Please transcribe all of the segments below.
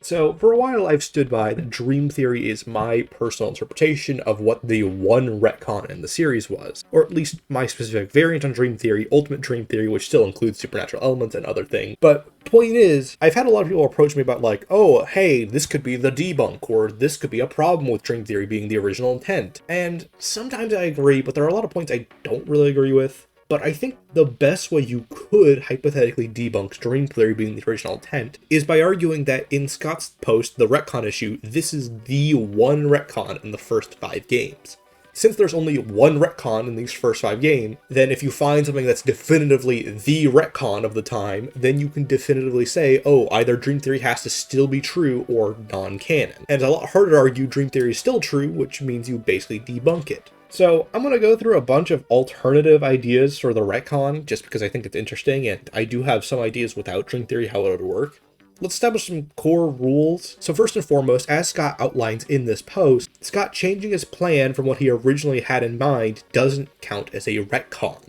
So, for a while I've stood by that Dream Theory is my personal interpretation of what the one retcon in the series was, or at least my specific variant on Dream Theory, Ultimate Dream Theory, which still includes supernatural elements and other things. But point is, I've had a lot of people approach me about like, oh, hey, this could be the debunk, or this could be a problem with Dream Theory being the original intent. And sometimes I agree, but there are a lot of points I don't really agree with. But I think the best way you could hypothetically debunk Dream Theory being the original intent is by arguing that in Scott's post, the retcon issue, this is the one retcon in the first 5 games. Since there's only one retcon in these first 5 games, then if you find something that's definitively the retcon of the time, then you can definitively say, oh, either Dream Theory has to still be true or non-canon. And it's a lot harder to argue Dream Theory is still true, which means you basically debunk it. So I'm going to go through a bunch of alternative ideas for the retcon, just because I think it's interesting, and I do have some ideas without Dream Theory how it would work. Let's establish some core rules. So first and foremost, as Scott outlines in this post, Scott changing his plan from what he originally had in mind doesn't count as a retcon.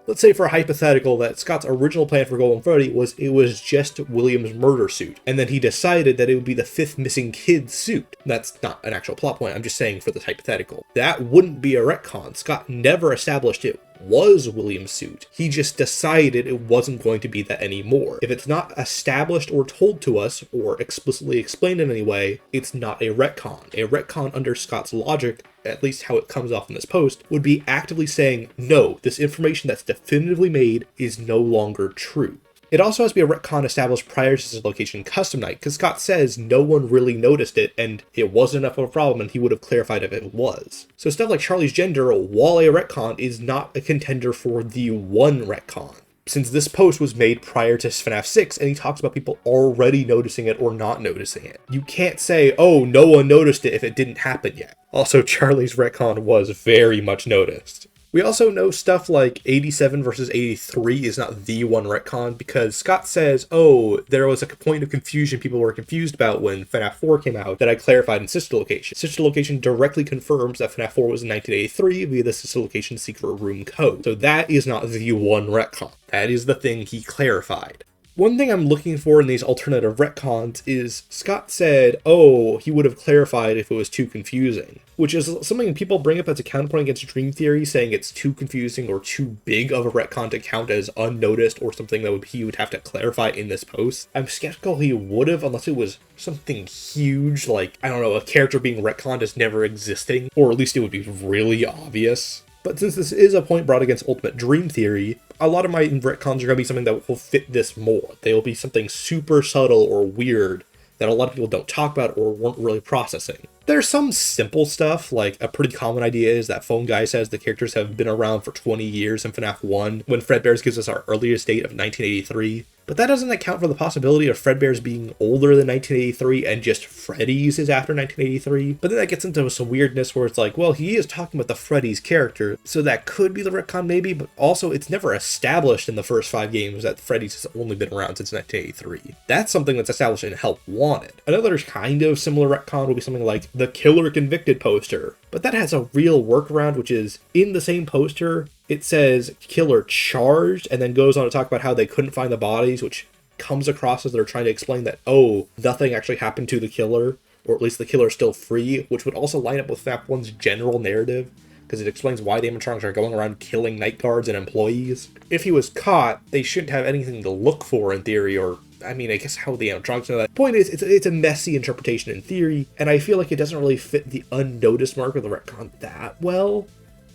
Let's say for a hypothetical that Scott's original plan for Golden Freddy was it was just William's murder suit, and then he decided that it would be the 5th missing kid suit. That's not an actual plot point, I'm just saying for this hypothetical. That wouldn't be a retcon. Scott never established it was William's suit. He just decided it wasn't going to be that anymore. If it's not established or told to us, or explicitly explained in any way, it's not a retcon. A retcon under Scott's logic, at least how it comes off in this post, would be actively saying, no, this information that's definitively made is no longer true. It also has to be a retcon established prior to his location custom night, because Scott says no one really noticed it, and it wasn't enough of a problem, and he would have clarified if it was. So stuff like Charlie's gender, while a retcon, is not a contender for the one retcon. Since this post was made prior to FNaF 6, and he talks about people already noticing it or not noticing it. You can't say, oh, no one noticed it if it didn't happen yet. Also, Charlie's retcon was very much noticed. We also know stuff like 87 versus 83 is not the one retcon because Scott says, oh, there was a point of confusion people were confused about when FNaF 4 came out that I clarified in Sister Location. Sister Location directly confirms that FNaF 4 was in 1983 via the Sister Location secret room code. So that is not the one retcon. That is the thing he clarified. One thing I'm looking for in these alternative retcons is Scott said, oh, he would have clarified if it was too confusing, which is something people bring up as a counterpoint against Dream Theory, saying it's too confusing or too big of a retcon to count as unnoticed or something that he would have to clarify in this post. I'm skeptical he would have unless it was something huge, like, I don't know, a character being retconned as never existing, or at least it would be really obvious. But since this is a point brought against Ultimate Dream Theory, a lot of my retcons are going to be something that will fit this more. They will be something super subtle or weird that a lot of people don't talk about or weren't really processing. There's some simple stuff, like a pretty common idea is that Phone Guy says the characters have been around for 20 years in FNaF 1, when Fredbear's gives us our earliest date of 1983. But that doesn't account for the possibility of Fredbear's being older than 1983 and just Freddy's is after 1983. But then that gets into some weirdness where it's like, well, he is talking about the Freddy's character, so that could be the retcon maybe, but also it's never established in the first 5 games that Freddy's has only been around since 1983. That's something that's established in Help Wanted. Another kind of similar retcon would be something like the Killer Convicted poster, but that has a real workaround, which is in the same poster, it says killer charged, and then goes on to talk about how they couldn't find the bodies, which comes across as they're trying to explain that, oh, nothing actually happened to the killer, or at least the killer is still free, which would also line up with FNaF 1's general narrative, because it explains why the animatronics are going around killing night guards and employees. If he was caught, they shouldn't have anything to look for in theory, or I mean, I guess how the animatronics know that. Point is, it's a messy interpretation in theory, and I feel like it doesn't really fit the unnoticed mark of the retcon that well.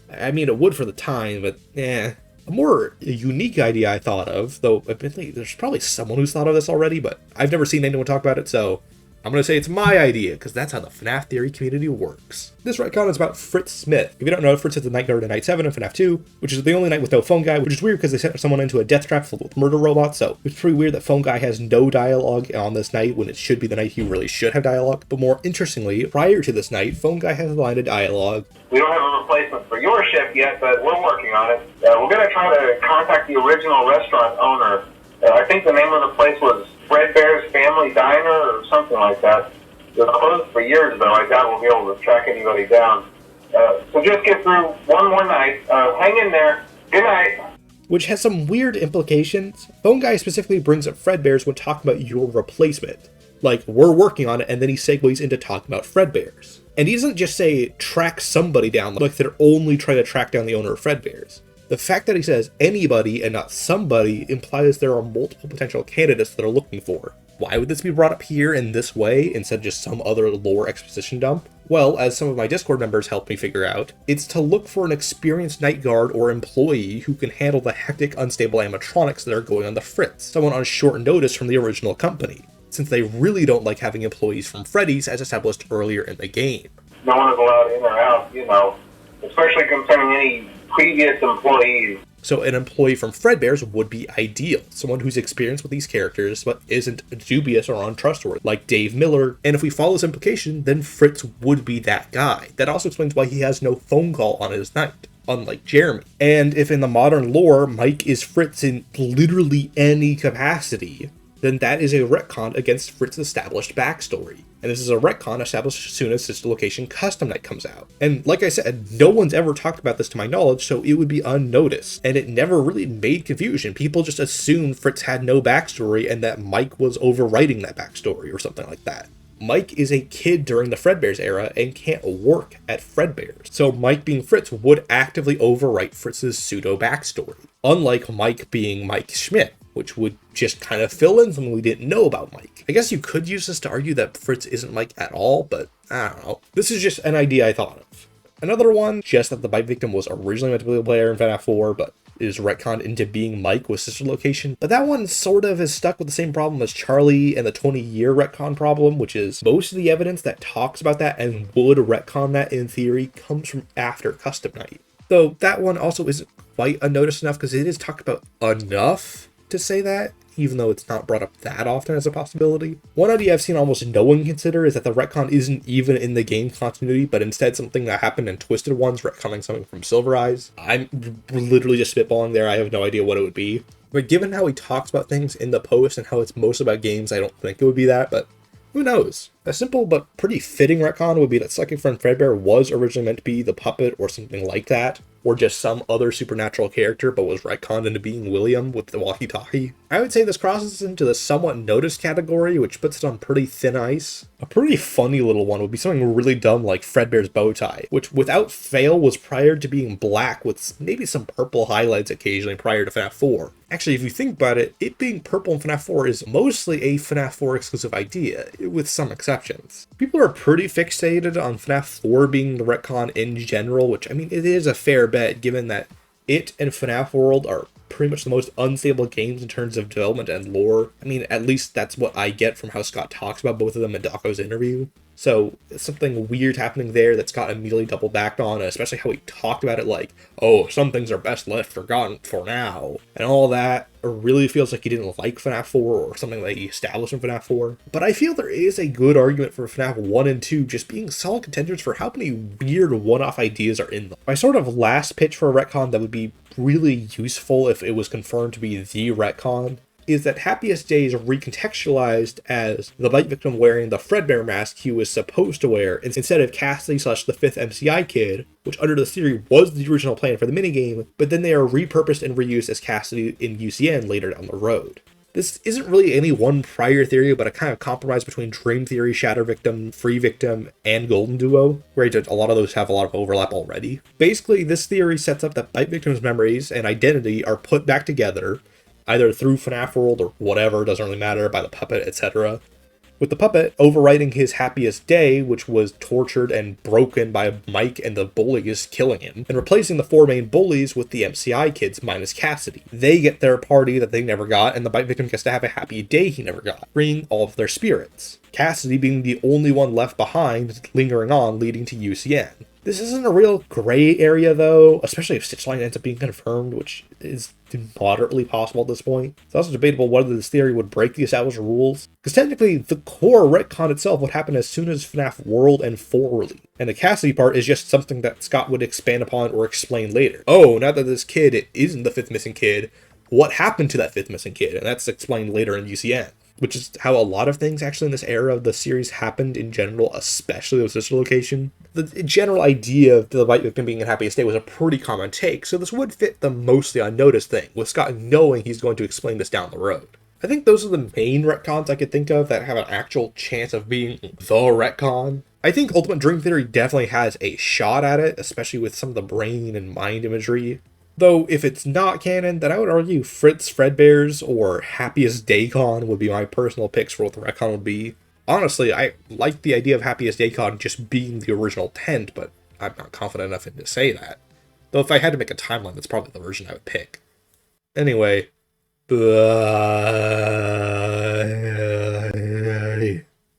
I mean, it would for the time, but A more unique idea I thought of, though admittedly there's probably someone who's thought of this already, but I've never seen anyone talk about it, so I'm going to say it's my idea, because that's how the FNaF theory community works. This retcon is about Fritz Smith. If you don't know, Fritz is the night guard in Night 7 in FNaF 2, which is the only night with no Phone Guy, which is weird because they sent someone into a death trap filled with murder robots, so it's pretty weird that Phone Guy has no dialogue on this night when it should be the night he really should have dialogue. But more interestingly, prior to this night, Phone Guy has a line of dialogue. We don't have a replacement for your shift yet, but we're working on it. We're going to try to contact the original restaurant owner. I think the name of the place was Fredbear's Family Diner or something like that. It was closed for years, though. I doubt we'll be able to track anybody down. So just get through one more night. Hang in there. Good night. Which has some weird implications. Phone Guy specifically brings up Fredbear's when talking about your replacement. Like, we're working on it, and then he segues into talking about Fredbear's. And he doesn't just say, track somebody down, like they're only trying to track down the owner of Fredbear's. The fact that he says anybody and not somebody implies there are multiple potential candidates that are looking for. Why would this be brought up here in this way instead of just some other lore exposition dump? Well, as some of my Discord members helped me figure out, it's to look for an experienced night guard or employee who can handle the hectic, unstable animatronics that are going on the Fritz, someone on short notice from the original company, since they really don't like having employees from Freddy's as established earlier in the game. No one is allowed in or out, especially concerning any previous employees. So an employee from Fredbear's would be ideal, someone who's experienced with these characters but isn't dubious or untrustworthy, like Dave Miller, and if we follow this implication, then Fritz would be that guy. That also explains why he has no phone call on his night, unlike Jeremy. And if in the modern lore, Mike is Fritz in literally any capacity, then that is a retcon against Fritz's established backstory. And this is a retcon established as soon as Sister Location Custom Night comes out. And like I said, no one's ever talked about this to my knowledge, so it would be unnoticed. And it never really made confusion. People just assumed Fritz had no backstory and that Mike was overwriting that backstory or something like that. Mike is a kid during the Fredbear's era and can't work at Fredbear's. So Mike being Fritz would actively overwrite Fritz's pseudo backstory. Unlike Mike being Mike Schmidt, which would just kind of fill in something we didn't know about Mike. I guess you could use this to argue that Fritz isn't Mike at all, but I don't know. This is just an idea I thought of. Another one, just that the bite victim was originally meant to be a player in FNaF 4, but is retconned into being Mike with Sister Location. But that one sort of is stuck with the same problem as Charlie and the 20-year retcon problem, which is most of the evidence that talks about that and would retcon that in theory comes from after Custom Night. Though that one also isn't quite unnoticed enough because it is talked about enough to say that, even though it's not brought up that often as a possibility. One idea I've seen almost no one consider is that the retcon isn't even in the game continuity, but instead something that happened in Twisted Ones, retconning something from Silver Eyes. I'm literally just spitballing there, I have no idea what it would be. But given how he talks about things in the post and how it's most about games, I don't think it would be that, but who knows? A simple but pretty fitting retcon would be that Psychic Friend Fredbear was originally meant to be the puppet or something like that, or just some other supernatural character but was retconned into being William with the walkie-talkie. I would say this crosses into the somewhat noticed category, which puts it on pretty thin ice. A pretty funny little one would be something really dumb like Fredbear's bow tie, which without fail was prior to being black with maybe some purple highlights occasionally prior to FNaF 4. Actually, if you think about it, it being purple in FNaF 4 is mostly a FNaF 4 exclusive idea, with some exceptions. People are pretty fixated on FNaF 4 being the retcon in general, which, I mean, it is a fair bet given that it and FNaF World are pretty much the most unstable games in terms of development and lore. I mean, at least that's what I get from how Scott talks about both of them in Dako's interview. So, something weird happening there that Scott immediately doubled back on, especially how he talked about it like, oh, some things are best left forgotten for now, and all that. It really feels like he didn't like FNaF 4 or something that he established in FNaF 4. But I feel there is a good argument for FNaF 1 and 2 just being solid contenders for how many weird one-off ideas are in them. My sort of last pitch for a retcon that would be really useful if it was confirmed to be the retcon is that Happiest Day is recontextualized as the bite victim wearing the Fredbear mask he was supposed to wear instead of Cassidy / the 5th MCI kid, which under the theory was the original plan for the minigame, but then they are repurposed and reused as Cassidy in UCN later down the road. This isn't really any one prior theory, but a kind of compromise between Dream Theory, Shatter Victim, Free Victim, and Golden Duo, where a lot of those have a lot of overlap already. Basically, this theory sets up that bite victim's memories and identity are put back together, either through FNaF World or whatever, doesn't really matter, by the puppet, etc. With the puppet overwriting his happiest day, which was tortured and broken by Mike and the bullies killing him, and replacing the 4 main bullies with the MCI kids minus Cassidy. They get their party that they never got, and the bite victim gets to have a happy day he never got, freeing all of their spirits. Cassidy being the only one left behind, lingering on, leading to UCN. This isn't a real gray area though, especially if Stitchline ends up being confirmed, which is moderately possible at this point. It's also debatable whether this theory would break the established rules, because technically the core retcon itself would happen as soon as FNaF World and 4 release, and the Cassidy part is just something that Scott would expand upon or explain later. Oh, now that this kid isn't the 5th missing kid, what happened to that 5th missing kid? And that's explained later in UCN. Which is how a lot of things actually in this era of the series happened in general, especially with Sister Location. The general idea of the bite victim being in Happiest Day was a pretty common take, so this would fit the mostly unnoticed thing, with Scott knowing he's going to explain this down the road. I think those are the main retcons I could think of that have an actual chance of being the retcon. I think Ultimate Dream Theory definitely has a shot at it, especially with some of the brain and mind imagery. Though, if it's not canon, then I would argue Fritz Fredbear's or Happiest Daycon would be my personal picks for what the retcon would be. Honestly, I like the idea of Happiest Daycon just being the original tent, but I'm not confident enough in to say that. Though if I had to make a timeline, that's probably the version I would pick. Anyway,